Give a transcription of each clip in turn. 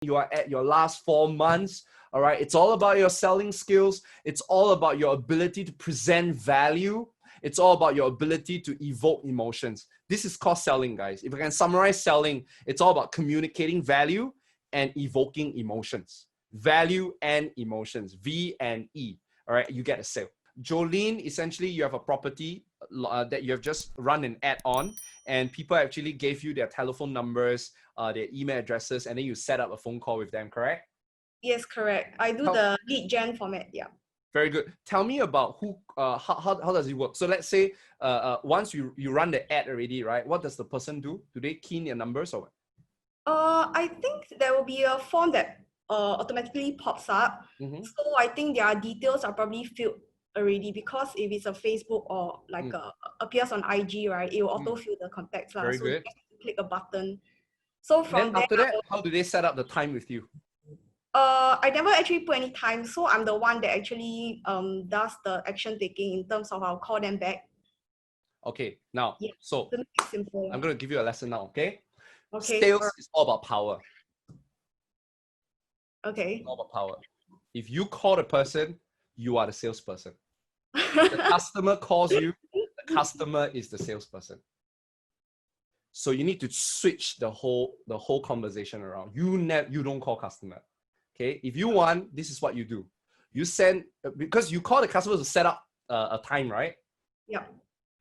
you are at your last 4 months. All right. It's all about your selling skills. It's all about your ability to present value. It's all about your ability to evoke emotions. This is called selling, guys. If I can summarize selling, it's all about communicating value and evoking emotions. Value and emotions, V and E. All right, you get a sale. Jolene, essentially, you have a property that you have just run an ad on, and people actually gave you their telephone numbers, their email addresses, and then you set up a phone call with them, correct? Yes, correct. I do the lead gen format, yeah. Very good. Tell me about how does it work? So let's say once you run the ad already, right? What does the person do? Do they key in your numbers or what? I think there will be a form that automatically pops up. So I think their details are probably filled already, because if it's a Facebook or like appears on IG, right, it will auto-fill the contacts. Very so good. you click a button. So from then after that, how do they set up the time with you? I never actually put any time, so I'm the one that actually does the action taking in terms of I'll call them back. Okay, now, yeah. so simple. I'm going to give you a lesson now, okay? Okay. Sales is all about power. Okay. It's all about power. If you call the person, you are the salesperson. The customer calls you, the customer is the salesperson. So you need to switch the whole conversation around. You don't call customer. Okay, if you want, this is what you do. You send, because you call the customer to set up a time, right? Yeah.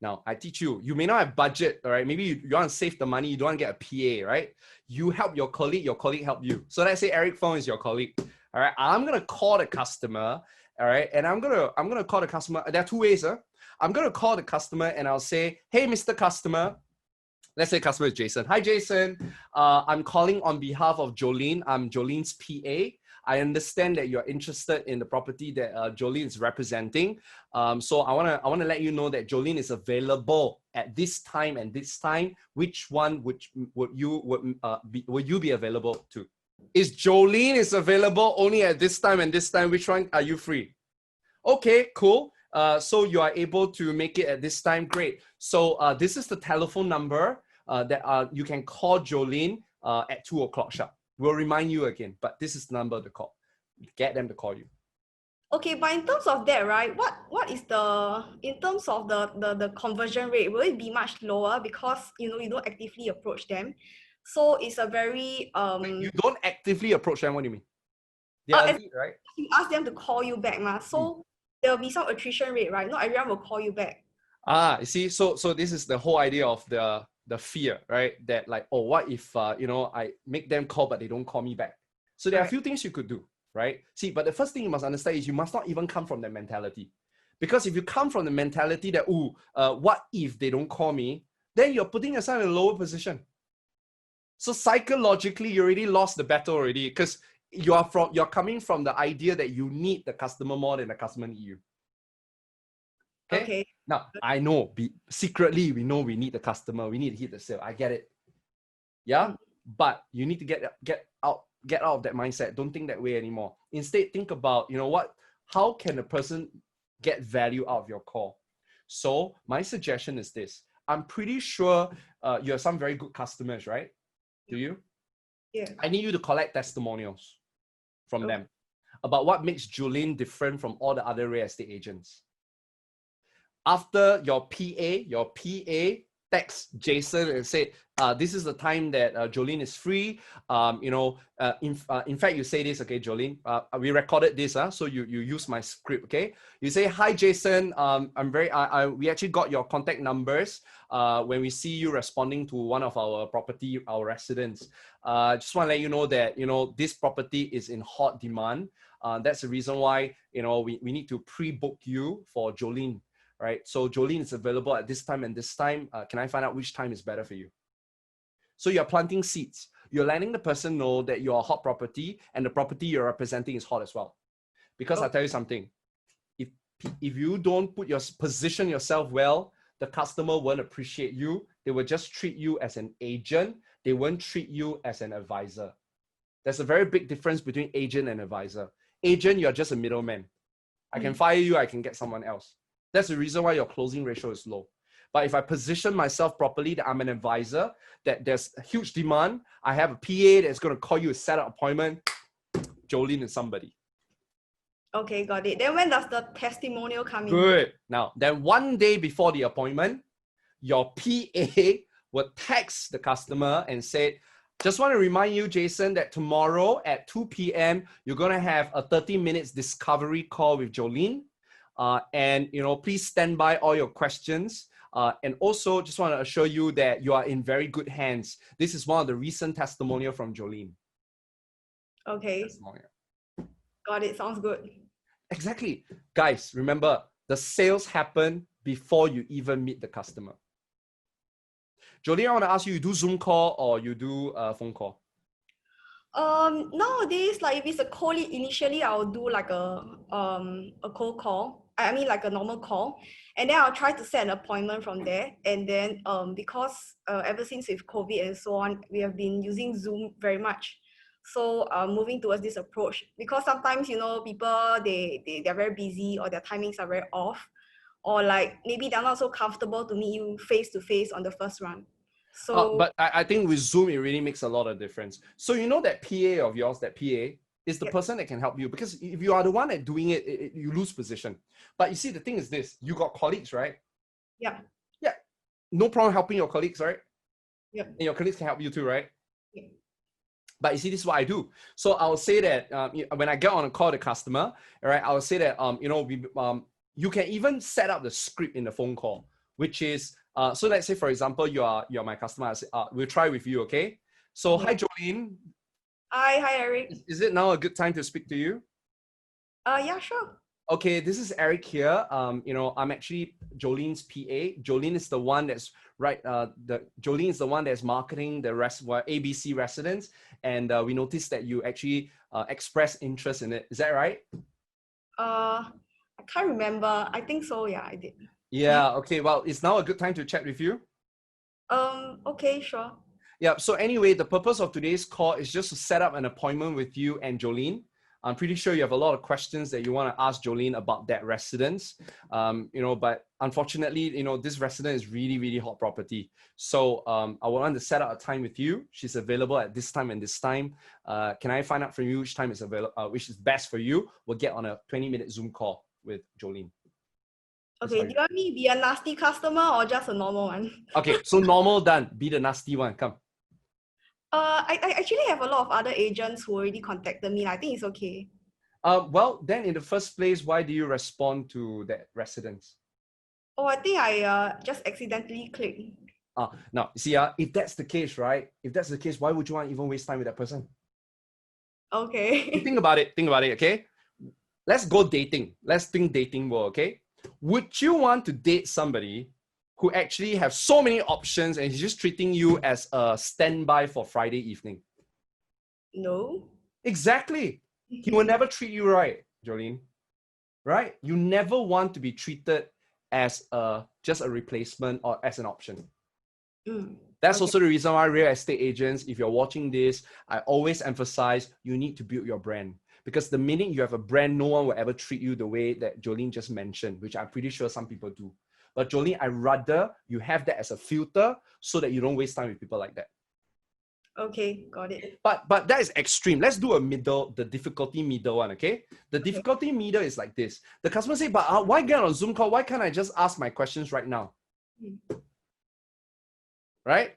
Now, I teach you. You may not have budget, all right? Maybe you want to save the money. You don't want to get a PA, right? You help your colleague help you. So let's say Eric Fong is your colleague. All right, I'm gonna call the customer. All right, and I'm gonna call the customer. There are two ways. I'm gonna call the customer and I'll say, "Hey, Mr. Customer." Let's say customer is Jason. Hi, Jason. I'm calling on behalf of Jolene. I'm Jolene's PA. I understand that you're interested in the property that Jolene is representing. So I wanna let you know that Jolene is available at this time and this time. Which one would you be available to? Is Jolene is available only at this time and this time? Which one are you free? Okay, cool. So you are able to make it at this time. Great. So this is the telephone number that you can call Jolene at 2 o'clock sharp. We'll remind you again, but this is the number to call. Get them to call you. Okay, but in terms of that, right, what is in terms of the conversion rate, will it be much lower because you don't actively approach them? So it's a very You don't actively approach them. What do you mean? They are lead, right? You ask them to call you back, so there will be some attrition rate, right? Not everyone will call you back. You see, so this is the whole idea of the fear, right? That like, oh, what if I make them call but they don't call me back? So there are a few things you could do, right? See, but the first thing you must understand is you must not even come from that mentality. Because if you come from the mentality that, what if they don't call me? Then you're putting yourself in a lower position. So psychologically, you already lost the battle already, because you're coming from the idea that you need the customer more than the customer need you. Okay. Now, I know secretly we know we need the customer, we need to hit the sale. I get it. Yeah. But you need to get out of that mindset. Don't think that way anymore. Instead, think about, how can a person get value out of your call? So my suggestion is this. I'm pretty sure you have some very good customers, right? Do you? Yeah. I need you to collect testimonials from them about what makes Jolene different from all the other real estate agents. After your PA text Jason and say, this is the time that Jolene is free. In fact, you say this, okay, Jolene, we recorded this, so you use my script, okay? You say, hi, Jason, we actually got your contact numbers when we see you responding to one of our residents. Just want to let you know that, this property is in hot demand. That's the reason why, we need to pre-book you for Jolene. Right, so Jolene is available at this time and this time. Can I find out which time is better for you? So you're planting seeds. You're letting the person know that you're a hot property and the property you're representing is hot as well. Because I'll tell you something. If you don't position yourself well, the customer won't appreciate you. They will just treat you as an agent. They won't treat you as an advisor. There's a very big difference between agent and advisor. Agent, you're just a middleman. I can fire you, I can get someone else. That's the reason why your closing ratio is low. But if I position myself properly, that I'm an advisor, that there's a huge demand, I have a PA that's going to call you a setup appointment, Jolene is somebody. Okay, got it. Then when does the testimonial come in? Good. Now, then one day before the appointment, your PA will text the customer and say, just want to remind you, Jason, that tomorrow at 2 p.m., you're going to have a 30 minutes discovery call with Jolene. And, please stand by all your questions. And also just want to assure you that you are in very good hands. This is one of the recent testimonial from Jolene. Okay. Got it. Sounds good. Exactly. Guys, remember, the sales happen before you even meet the customer. Jolene, I want to ask you, you do Zoom call or you do phone call? Nowadays, like if it's a cold lead, initially I'll do like a cold call. I mean like a normal call, and then I'll try to set an appointment from there. And then because ever since with COVID and so on, we have been using Zoom very much. So moving towards this approach, because sometimes people they're very busy or their timings are very off, or like maybe they're not so comfortable to meet you face to face on the first run. So but I think with Zoom, it really makes a lot of difference. So that PA of yours, that PA is the person that can help you, because if you are the one that doing it, you lose position. But you see, the thing is this, you got colleagues, right? Yeah. Yeah. No problem helping your colleagues, right? Yeah. And your colleagues can help you too, right? Yeah. But you see, this is what I do. So I will say that when I get on a call to the customer, right, I will say that, you can even set up the script in the phone call, which is, so let's say, for example, you're my customer. We'll try with you, okay? So hi, Jolene. Hi, Eric. Is it now a good time to speak to you? Yeah, sure. Okay, this is Eric here. I'm actually Jolene's PA. Jolene is the one that's Jolene is the one that's marketing the ABC Residence, and we noticed that you actually expressed interest in it. Is that right? I can't remember. I think so. Yeah, I did. Yeah. Okay. Well, it's now a good time to chat with you. Okay, sure. Yeah. So anyway, the purpose of today's call is just to set up an appointment with you and Jolene. I'm pretty sure you have a lot of questions that you want to ask Jolene about that residence. But unfortunately, this residence is really, really hot property. So I want to set up a time with you. She's available at this time and this time. Can I find out from you which time is available, which is best for you? We'll get on a 20-minute Zoom call with Jolene. Okay, do you want me to be a nasty customer or just a normal one? Okay, so normal done. Be the nasty one. Come. I actually have a lot of other agents who already contacted me. I think it's okay. Well, then in the first place, why do you respond to that residence? Oh, I think I just accidentally clicked. Now, see, if that's the case, right? If that's the case, why would you want to even waste time with that person? Okay. Think about it, okay? Let's go dating. Let's think dating world, okay? Would you want to date somebody who actually have so many options and he's just treating you as a standby for Friday evening? No. Exactly. He will never treat you right, Jolene. Right? You never want to be treated as just a replacement or as an option. That's also the reason why real estate agents, if you're watching this, I always emphasize you need to build your brand. Because the minute you have a brand, no one will ever treat you the way that Jolene just mentioned, which I'm pretty sure some people do. But Jolene, I'd rather you have that as a filter so that you don't waste time with people like that. Okay, got it. But that is extreme. Let's do the difficulty middle one, okay? The difficulty middle is like this. The customer say, but why get on a Zoom call? Why can't I just ask my questions right now? Right?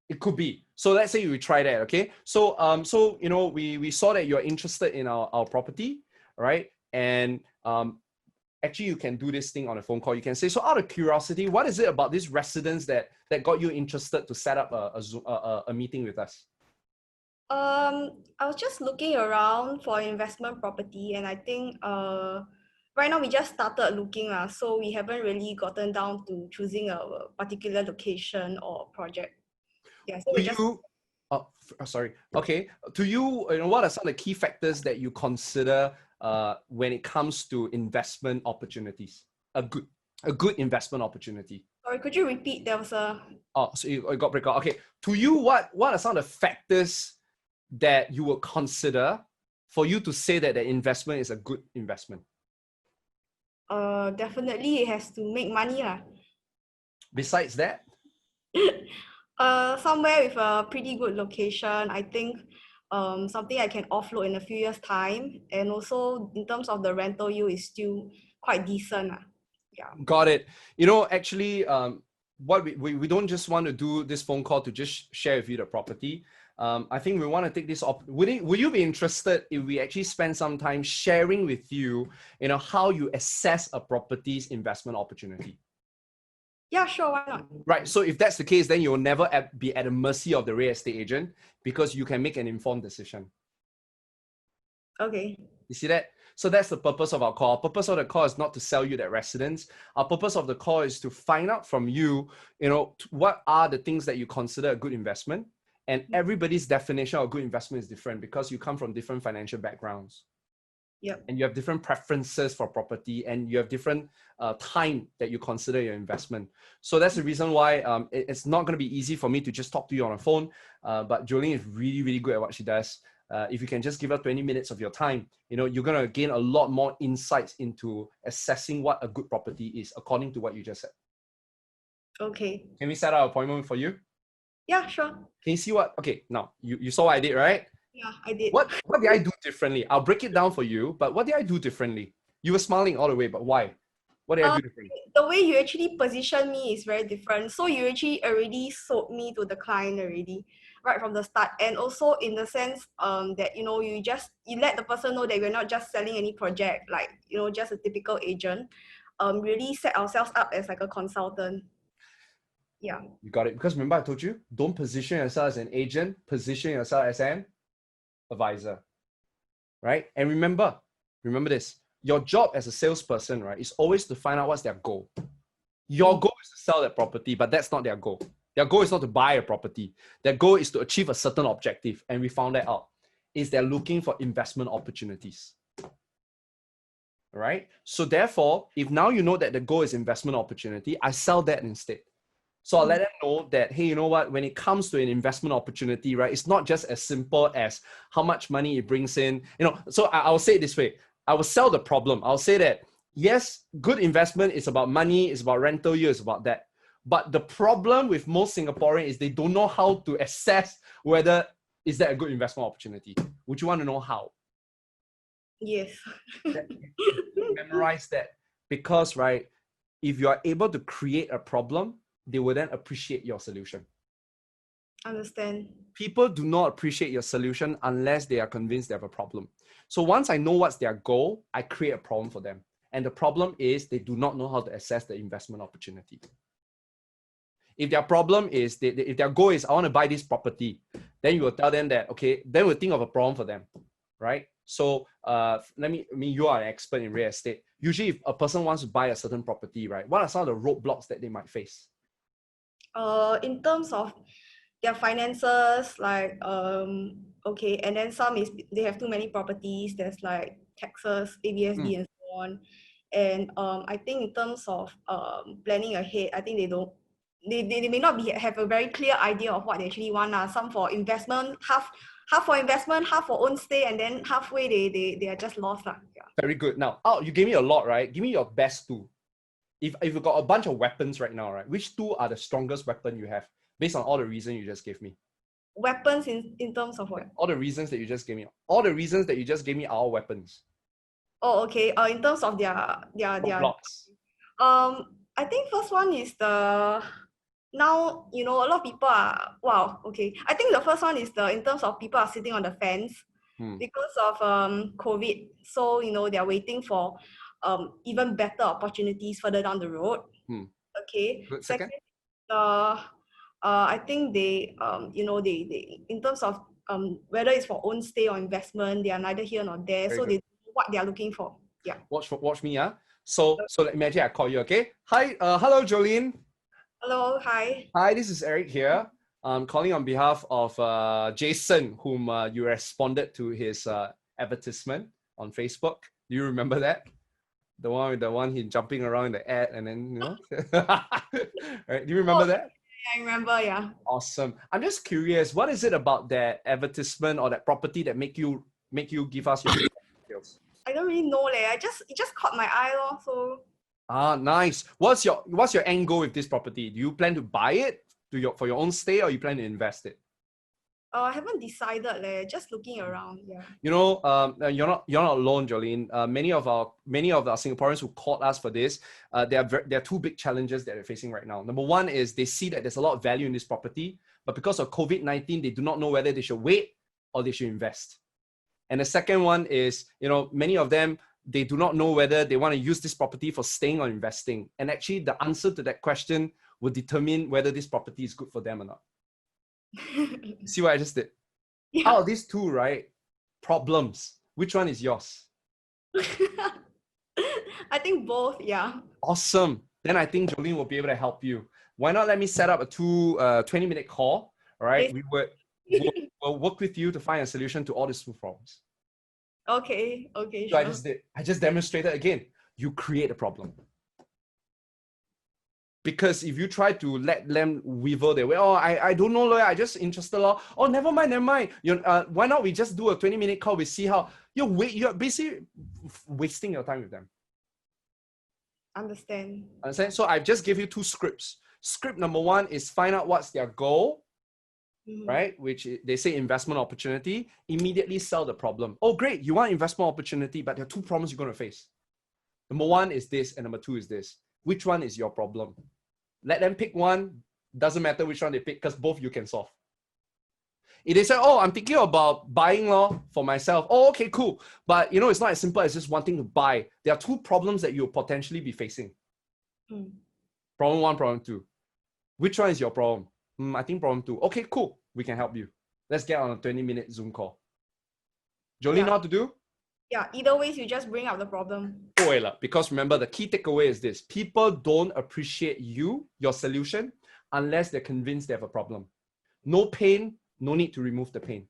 It could be. So let's say we try that, okay? So we saw that you're interested in our property, right? And actually you can do this thing on a phone call. You can say, so out of curiosity, what is it about this residence that got you interested to set up a meeting with us? I was just looking around for investment property, and I think right now we just started looking, so we haven't really gotten down to choosing a particular location or project. Yeah, so sorry. Okay. To you, what are some of the key factors that you consider when it comes to investment opportunities? A good investment opportunity. Sorry, could you repeat? There was a... Oh, so you got break out. Okay. To you, what are some of the factors that you would consider for you to say that the investment is a good investment? Definitely it has to make money. Besides that? Somewhere with a pretty good location. I think something I can offload in a few years' time. And also in terms of the rental yield is still quite decent. Yeah. Got it. Actually, what we don't just want to do this phone call to just share with you the property. I think we want to take this would you be interested if we actually spend some time sharing with you, how you assess a property's investment opportunity? Yeah, sure, why not? Right. So if that's the case, then you'll never be at the mercy of the real estate agent because you can make an informed decision. Okay. You see that? So that's the purpose of our call. Our purpose of the call is not to sell you that residence. Our purpose of the call is to find out from you, what are the things that you consider a good investment. And everybody's definition of good investment is different because you come from different financial backgrounds. Yep. And you have different preferences for property and you have different time that you consider your investment. So that's the reason why it's not going to be easy for me to just talk to you on the phone. But Jolene is really, really good at what she does. If you can just give her 20 minutes of your time, you're going to gain a lot more insights into assessing what a good property is according to what you just said. Okay. Can we set up an appointment for you? Yeah, sure. Can you see what? Okay, now you saw what I did, right? Yeah, I did. What did I do differently? I'll break it down for you, but what did I do differently? You were smiling all the way, but why? What did I do differently? The way you actually position me is very different. So you actually already sold me to the client already, right from the start. And also in the sense that, you let the person know that we're not just selling any project, like, just a typical agent. Really set ourselves up as like a consultant. Yeah. You got it. Because remember I told you, don't position yourself as an agent, position yourself as an advisor, right? And remember this, your job as a salesperson, right, is always to find out what's their goal. Your goal is to sell that property, but that's not their goal. Their goal is not to buy a property. Their goal is to achieve a certain objective. And we found that out, is they're looking for investment opportunities. All right? So therefore, if now you know that the goal is investment opportunity, I sell that instead. So I'll let them know that, hey, you know what, when it comes to an investment opportunity, right, it's not just as simple as how much money it brings in. So I'll say it this way. I will sell the problem. I'll say that, yes, good investment is about money, it's about rental yield, it's about that. But the problem with most Singaporeans is they don't know how to assess whether is that a good investment opportunity. Would you want to know how? Yes. Memorize that. Because, right, if you are able to create a problem, they will then appreciate your solution. Understand. People do not appreciate your solution unless they are convinced they have a problem. So once I know what's their goal, I create a problem for them. And the problem is they do not know how to assess the investment opportunity. If their problem is, if their goal is, I want to buy this property, then you will tell them that, okay, then we'll think of a problem for them, right? So you are an expert in real estate. Usually if a person wants to buy a certain property, right, what are some of the roadblocks that they might face? In terms of their finances, like, okay, and then some is they have too many properties. There's like taxes, ABSD, and so on. And I think in terms of planning ahead, I think they may not have a very clear idea of what they actually want. Some for investment, half for investment, half for own stay, and then halfway they are just lost. Yeah. Very good. Now, you gave me a lot, right? Give me your best two. If you've got a bunch of weapons right now, right, which two are the strongest weapon you have based on all the reasons you just gave me? Weapons in terms of what? All the reasons that you just gave me. All the reasons that you just gave me are all weapons. Oh, okay. In terms of their blocks. I think first one is now, a lot of people are, wow, okay. I think the first one is in terms of people are sitting on the fence because of COVID. So, they're waiting for even better opportunities further down the road. Okay. Good. Second, I think they in terms of whether it's for own stay or investment, they are neither here nor there. Very so good. They know what they are looking for. Yeah. Watch me, yeah. So imagine I call you, okay? Hi, hello, Jolene. Hello, hi. Hi, this is Eric here. I'm calling on behalf of Jason, whom you responded to his advertisement on Facebook. Do you remember that? The one he jumping around in the ad and then, right? Do you remember that? I remember, yeah. Awesome. I'm just curious, what is it about that advertisement or that property that make you give us your details? I don't really know, it just caught my eye, so. Ah, nice. What's your end goal with this property? Do you plan to buy it for your own stay, or you plan to invest it? I haven't decided, just looking around. Yeah. You know, you're not alone, Jolene. Many of our Singaporeans who called us for this, there are two big challenges that they're facing right now. Number one is they see that there's a lot of value in this property, but because of COVID-19, they do not know whether they should wait or they should invest. And the second one is, many of them, they do not know whether they want to use this property for staying or investing. And actually, the answer to that question will determine whether this property is good for them or not. See what I just did? Yeah. Out of these two, right, problems, which one is yours? I think both, yeah. Awesome. Then I think Jolene will be able to help you. Why not let me set up a 20-minute call, all right? We'll work with you to find a solution to all these two problems. Okay, So sure. I just demonstrated again. You create a problem. Because if you try to let them weasel their way, I don't know, I just interested. Oh, never mind. Why not we just do a 20-minute call? We see how you're basically wasting your time with them. Understand. So I just give you two scripts. Script number one is find out what's their goal, right? Which they say investment opportunity. Immediately sell the problem. Oh, great. You want investment opportunity, but there are two problems you're going to face. Number one is this, and number two is this. Which one is your problem? Let them pick one. Doesn't matter which one they pick, because both you can solve. If they say, oh, I'm thinking about buying for myself. Oh, okay, cool. But it's not as simple as just wanting to buy. There are two problems that you'll potentially be facing. Problem one, problem two. Which one is your problem? I think problem two. Okay, cool. We can help you. Let's get on a 20-minute Zoom call. Jolene, know how to do? Yeah, either ways, you just bring up the problem. Because remember, the key takeaway is this. People don't appreciate your solution, unless they're convinced they have a problem. No pain, no need to remove the pain.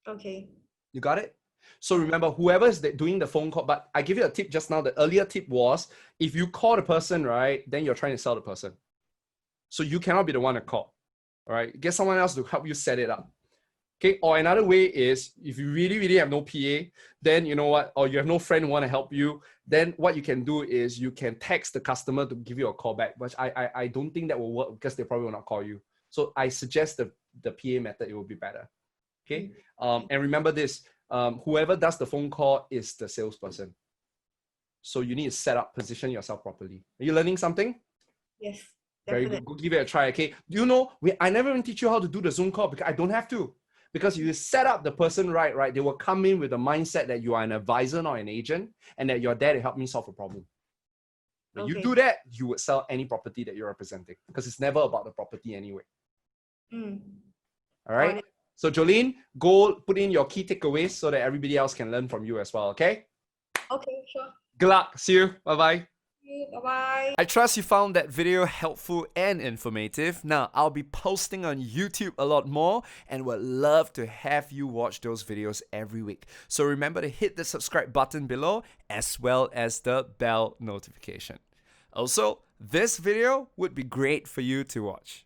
Okay. You got it? So remember, whoever is doing the phone call, but I give you a tip just now. The earlier tip was, if you call the person, right, then you're trying to sell the person. So you cannot be the one to call. All right? Get someone else to help you set it up. Okay, or another way is, if you really, really have no PA, then you know what, or you have no friend who want to help you, then what you can do is you can text the customer to give you a call back, but I don't think that will work because they probably will not call you. So I suggest the PA method, it will be better. Okay, and remember this, whoever does the phone call is the salesperson. So you need to position yourself properly. Are you learning something? Yes, definitely. Very good. Go give it a try, okay? I never even teach you how to do the Zoom call because I don't have to. Because you set up the person right, they will come in with the mindset that you are an advisor, not an agent, and that you're there to help me solve a problem. When you do that, you would sell any property that you're representing, because it's never about the property anyway. All right? So Jolene, go put in your key takeaways so that everybody else can learn from you as well, okay? Okay, sure. Good luck. See you. Bye-bye. Bye-bye. I trust you found that video helpful and informative. Now, I'll be posting on YouTube a lot more and would love to have you watch those videos every week. So remember to hit the subscribe button below as well as the bell notification. Also, this video would be great for you to watch.